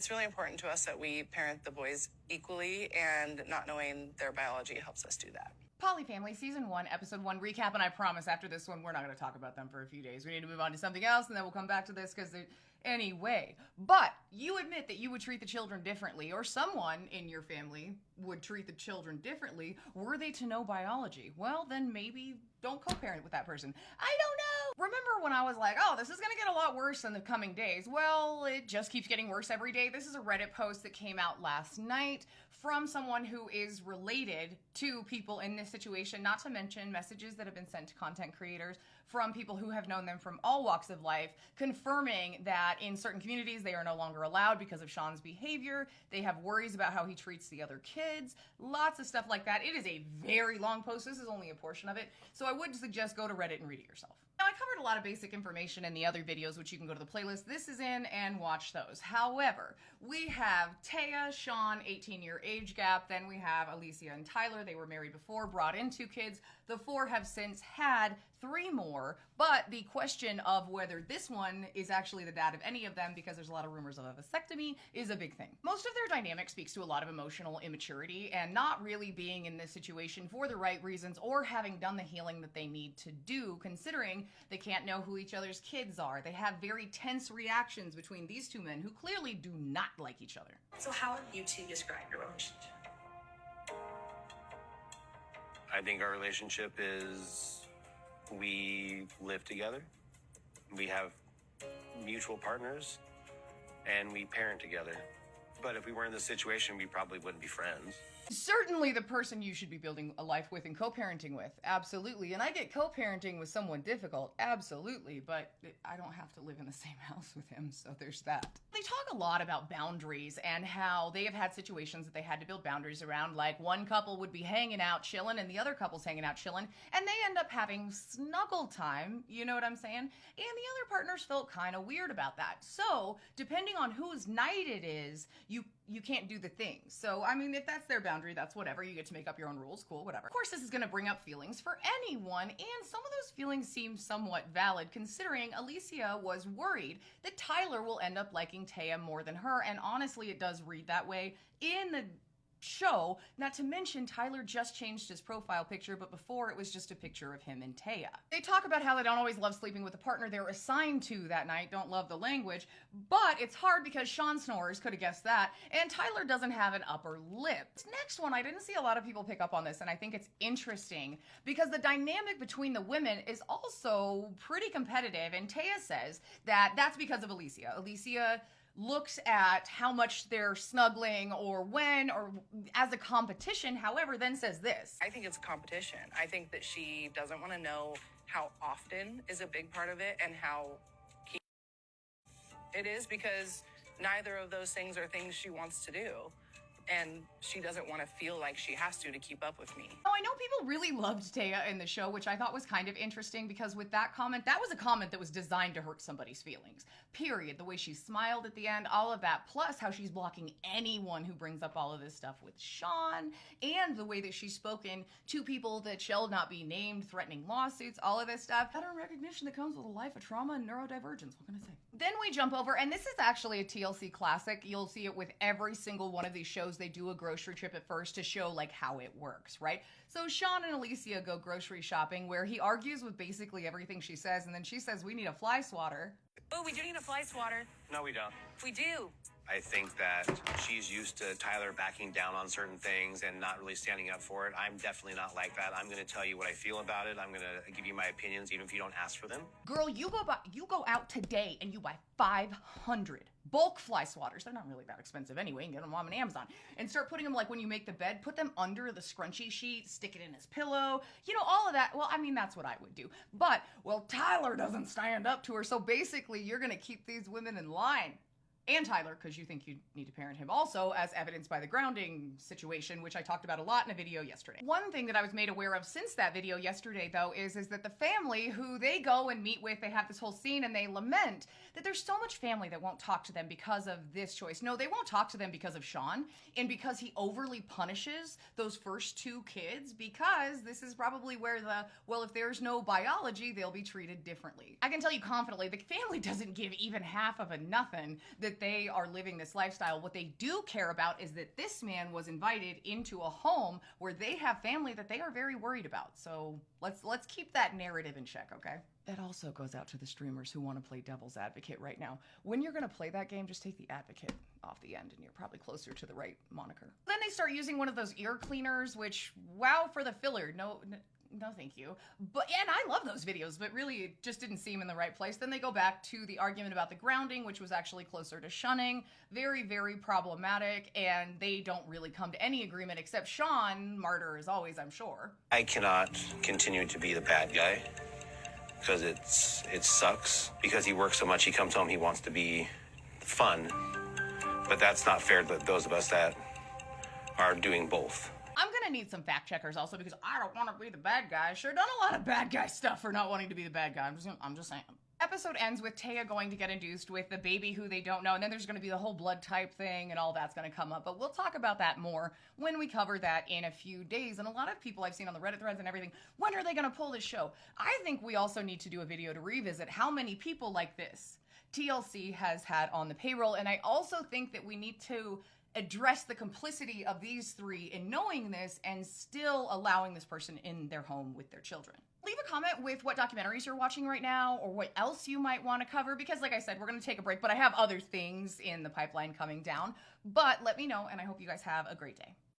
It's really important to us that we parent the boys equally, and not knowing their biology helps us do that. Polyfamily Season 1, Episode 1 recap, and I promise after this one, we're not going to talk about them for a few days. We need to move on to something else, and then we'll come back to this because anyway. But you admit that you would treat the children differently, or someone in your family would treat the children differently were they to know biology. Well, then maybe don't co-parent with that person. I don't know. Remember when I was like, oh, this is going to get a lot worse in the coming days? Well, it just keeps getting worse every day. This is a Reddit post that came out last night from someone who is related to people in this situation, not to mention messages that have been sent to content creators from people who have known them from all walks of life, confirming that in certain communities they are no longer allowed because of Sean's behavior. They have worries about how he treats the other kids, lots of stuff like that. It is a very long post. This is only a portion of it, so I would suggest go to Reddit and read it yourself. Now, I covered a lot of basic information in the other videos, which you can go to the playlist this is in and watch those. However, we have Taya, Sean, 18-year age gap. Then we have Alicia and Tyler. They were married before, brought in 2 kids. The 4 have since had 3 more, but the question of whether this one is actually the dad of any of them, because there's a lot of rumors of a vasectomy, is a big thing. Most of their dynamic speaks to a lot of emotional immaturity and not really being in this situation for the right reasons or having done the healing that they need to do, considering they can't know who each other's kids are. They have very tense reactions between these 2 men who clearly do not like each other. So how would you 2 describe your relationship? I think our relationship is we live together, we have mutual partners, and we parent together. But if we were in this situation, we probably wouldn't be friends. Certainly the person you should be building a life with and co-parenting with, absolutely. And I get co-parenting with someone difficult, absolutely, but I don't have to live in the same house with him, so there's that. They talk a lot about boundaries and how they have had situations that they had to build boundaries around, like one couple would be hanging out chilling and the other couple's hanging out chilling, and they end up having snuggle time, you know what I'm saying? And the other partners felt kind of weird about that. So, depending on whose night it is, you can't do the thing. So, I mean, if that's their boundary, that's whatever. You get to make up your own rules, cool, whatever. Of course, this is gonna bring up feelings for anyone, and some of those feelings seem somewhat valid, considering Alicia was worried that Tyler will end up liking Taya more than her, and honestly, it does read that way in the show. Not to mention, Tyler just changed his profile picture, but before it was just a picture of him and Taya. They talk about how they don't always love sleeping with the partner they're assigned to that night, don't love the language, but it's hard because Sean snores, could have guessed that, and Tyler doesn't have an upper lip. This next one, I didn't see a lot of people pick up on this, and I think it's interesting because the dynamic between the women is also pretty competitive, and Taya says that that's because of Alicia. Alicia looks at how much they're snuggling or when or as a competition, however, then says this. I think it's a competition. I think that she doesn't want to know how often is a big part of it and how key it is, because neither of those things are things she wants to do. And she doesn't want to feel like she has to keep up with me. Oh, I know people really loved Taya in the show, which I thought was kind of interesting because with that comment, that was a comment that was designed to hurt somebody's feelings. Period. The way she smiled at the end, all of that, plus how she's blocking anyone who brings up all of this stuff with Sean, and the way that she's spoken to people that shall not be named, threatening lawsuits, all of this stuff. Pattern recognition that comes with a life of trauma and neurodivergence. What can I say? Then we jump over, and this is actually a TLC classic. You'll see it with every single one of these shows. They do a grocery trip at first to show like how it works, right? So Sean and Alicia go grocery shopping where he argues with basically everything she says, and then she says, we need a fly swatter. Oh, we do need a fly swatter. No, we don't. We do. I think that she's used to Tyler backing down on certain things and not really standing up for it. I'm definitely not like that. I'm going to tell you what I feel about it. I'm going to give you my opinions, even if you don't ask for them. Girl, you go out today and you buy 500 bulk fly swatters. They're not really that expensive anyway. You can get them on Amazon. And start putting them, like when you make the bed, put them under the scrunchie sheet, stick it in his pillow, you know, all of that. Well, I mean, that's what I would do. But, well, Tyler doesn't stand up to her. So basically, you're going to keep these women in line. And Tyler, because you think you need to parent him also, as evidenced by the grounding situation, which I talked about a lot in a video yesterday. One thing that I was made aware of since that video yesterday, though, is that the family who they go and meet with, they have this whole scene and they lament that there's so much family that won't talk to them because of this choice. No, they won't talk to them because of Sean and because he overly punishes those first 2 kids, because this is probably where well, if there's no biology, they'll be treated differently. I can tell you confidently, the family doesn't give even half of a nothing that that they are living this lifestyle. What they do care about is that this man was invited into a home where they have family that they are very worried about. So let's keep that narrative in check, okay? That also goes out to the streamers who want to play devil's advocate right now. When you're going to play that game, just take the advocate off the end and you're probably closer to the right moniker. Then they start using one of those ear cleaners, which, wow for the filler. No, thank you. And I love those videos, but really it just didn't seem in the right place. Then they go back to the argument about the grounding, which was actually closer to shunning. Very, very problematic, and they don't really come to any agreement except Sean, martyr as always, I'm sure. I cannot continue to be the bad guy because it sucks. Because he works so much, he comes home, he wants to be fun. But that's not fair to those of us that are doing both. I'm gonna need some fact checkers also because I don't want to be the bad guy. Sure done a lot of bad guy stuff for not wanting to be the bad guy. I'm just saying. Episode ends with Taya going to get induced with the baby who they don't know, and then there's going to be the whole blood type thing and all that's going to come up. But we'll talk about that more when we cover that in a few days. And a lot of people I've seen on the Reddit threads and everything, when are they going to pull this show? I think we also need to do a video to revisit how many people like this TLC has had on the payroll. And I also think that we need to address the complicity of these three in knowing this and still allowing this person in their home with their children. Leave a comment with what documentaries you're watching right now or what else you might want to cover because like I said, we're going to take a break, but I have other things in the pipeline coming down. But let me know and I hope you guys have a great day.